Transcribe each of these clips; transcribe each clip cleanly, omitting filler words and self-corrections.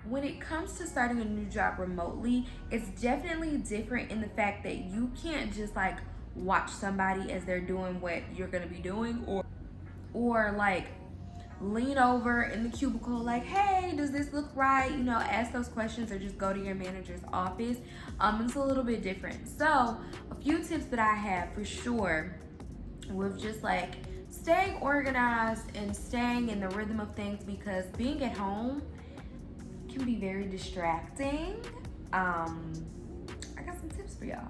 when it comes to starting a new job remotely, it's definitely different in the fact that you can't just like watch somebody as they're doing what you're gonna be doing, or like lean over in the cubicle like, hey, does this look right? You know, ask those questions, or just go to your manager's office. It's a little bit different. So a few tips that I have for sure with just like staying organized and staying in the rhythm of things, because being at home can be very distracting. I got some tips for y'all.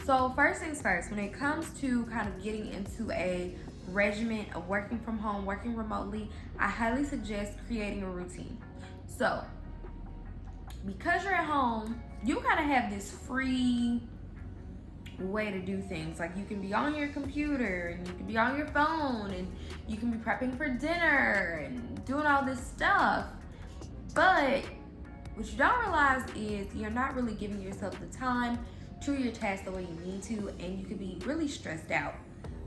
So first things first, when it comes to kind of getting into a regimen of working from home, working remotely, I highly suggest creating a routine. So because you're at home, you kind of have this free way to do things. Like, you can be on your computer and you can be on your phone and you can be prepping for dinner and doing all this stuff. But what you don't realize is you're not really giving yourself the time to your task the way you need to, and you could be really stressed out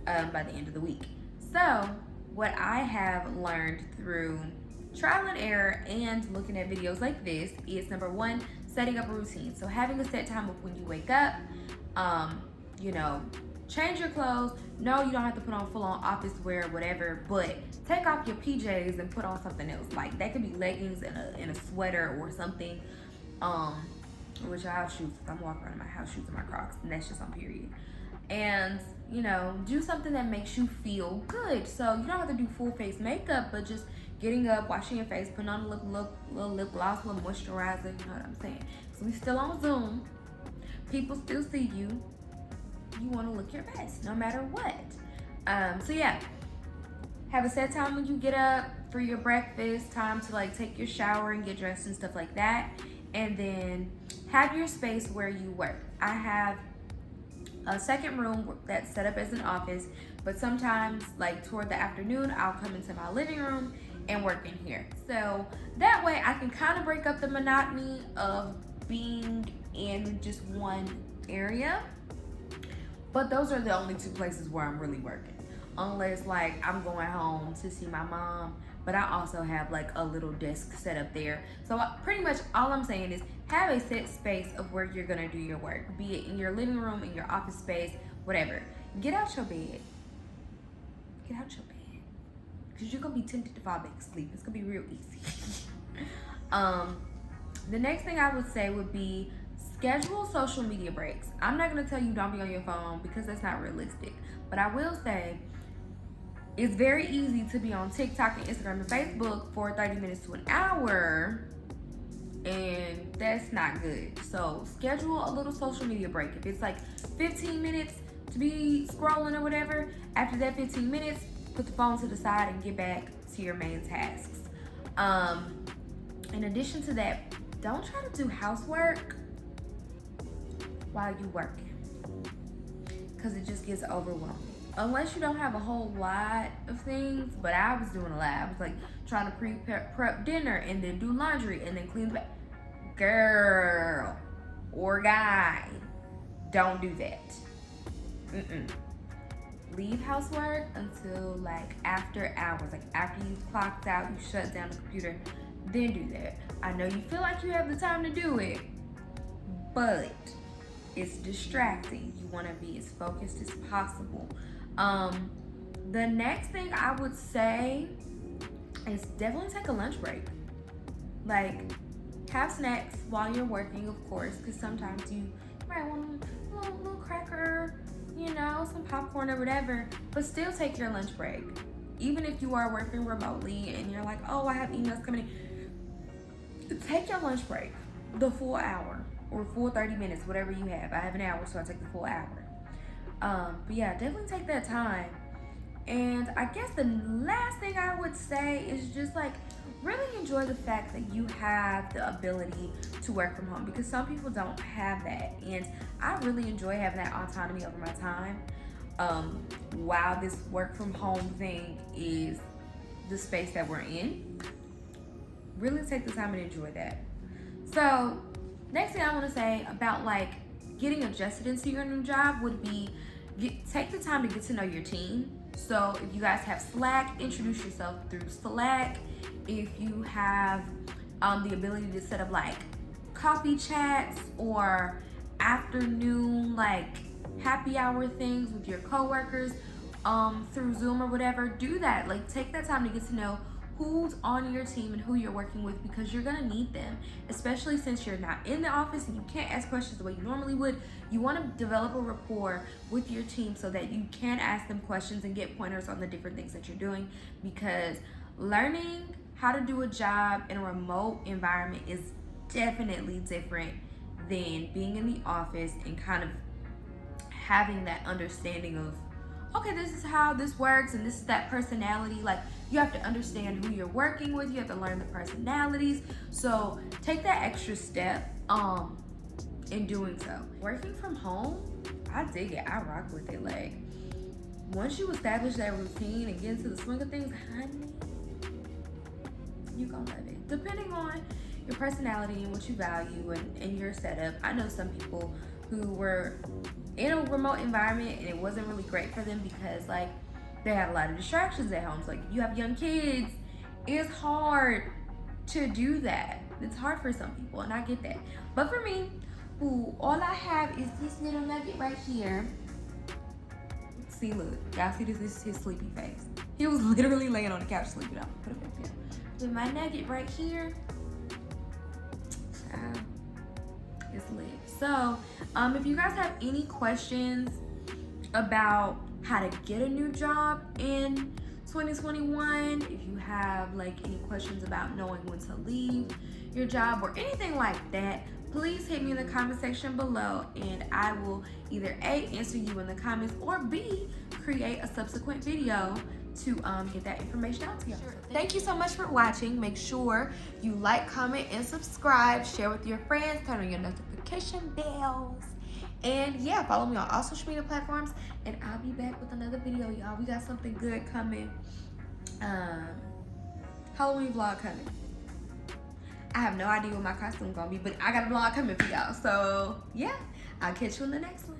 by the end of the week. So what I have learned through trial and error and looking at videos like this is, number one, setting up a routine. So having a set time of when you wake up, you know, change your clothes. No, you don't have to put on full-on office wear or whatever, but take off your PJs and put on something else. Like, that could be leggings and a sweater or something. Which I have shoes. I'm walking around in my house, shoes and my Crocs, and that's just on period. And, you know, do something that makes you feel good. So you don't have to do full face makeup, but just getting up, washing your face, putting on a little lip gloss, a little moisturizer, you know what I'm saying? So we still on Zoom. People still see you. You want to look your best no matter what. So yeah, have a set time when you get up for your breakfast, time to like take your shower and get dressed and stuff like that. And then have your space where you work. I have a second room that's set up as an office, but sometimes like toward the afternoon, I'll come into my living room and work in here. So that way I can kind of break up the monotony of being in just one area. But those are the only two places where I'm really working. Unless like I'm going home to see my mom, but I also have like a little desk set up there. So pretty much all I'm saying is have a set space of where you're gonna do your work, be it in your living room, in your office space, whatever. Get out your bed. Get out your bed. Because you're gonna be tempted to fall back to sleep. It's gonna be real easy. The next thing I would say would be schedule social media breaks. I'm not gonna tell you don't be on your phone because that's not realistic. But I will say it's very easy to be on TikTok and Instagram and Facebook for 30 minutes to an hour, and that's not good. So schedule a little social media break. If it's like 15 minutes to be scrolling or whatever, after that 15 minutes, put the phone to the side and get back to your main tasks. In addition to that, don't try to do housework while you're working, because it just gets overwhelming. Unless you don't have a whole lot of things, but I was doing a lot. I was like trying to prep dinner and then do laundry and then clean the back. Girl or guy, don't do that. Leave housework until like after hours, like after you've clocked out, you shut down the computer, then do that. I know you feel like you have the time to do it, but it's distracting. You want to be as focused as possible. The next thing I would say is definitely take a lunch break. Like, have snacks while you're working, of course, because sometimes you might want a little cracker, you know, some popcorn or whatever, but still take your lunch break. Even if you are working remotely and you're like, oh, I have emails coming in, take your lunch break, the full hour or full 30 minutes, whatever you have. I have an hour, so I take the full hour. But yeah, definitely take that time. And I guess the last thing I would say is just like really enjoy the fact that you have the ability to work from home, because some people don't have that, and I really enjoy having that autonomy over my time. While this work from home thing is the space that we're in, really take the time and enjoy that. So next thing I want to say about like getting adjusted into your new job would be take the time to get to know your team. So if you guys have Slack, introduce yourself through Slack. If you have the ability to set up like coffee chats or afternoon like happy hour things with your coworkers through Zoom or whatever. Do that. Like, take that time to get to know who's on your team and who you're working with, because you're gonna need them, especially since you're not in the office and you can't ask questions the way you normally would. You want to develop a rapport with your team so that you can ask them questions and get pointers on the different things that you're doing, because learning how to do a job in a remote environment is definitely different than being in the office and kind of having that understanding of, okay, this is how this works and this is that personality. Like, you have to understand who you're working with. You have to learn the personalities. So take that extra step in doing so. Working from home, I dig it. I rock with it. Like, once you establish that routine and get into the swing of things, honey, you gonna love it. Depending on your personality and what you value and your setup. I know some people who were in a remote environment and it wasn't really great for them because like they had a lot of distractions at home. So like, if you have young kids, it's hard to do that. It's hard for some people, and I get that. But for me, all I have is this little nugget right here. See, look, y'all see this? This is his sleepy face. He was literally laying on the couch sleeping. I'll put it back there. With my nugget right here, it's lit. So, if you guys have any questions about how to get a new job in 2021, if you have like any questions about knowing when to leave your job or anything like that, please hit me in the comment section below, and I will either A, answer you in the comments, or B, create a subsequent video to get that information out to you. Sure. Thank you so much for watching. Make sure you like, comment, and subscribe. Share with your friends. Turn on your notification bells. And yeah, follow me on all social media platforms. And I'll be back with another video, y'all. We got something good coming. Halloween vlog coming. I have no idea what my costume gonna be, but I got a vlog coming for y'all. So yeah, I'll catch you in the next one.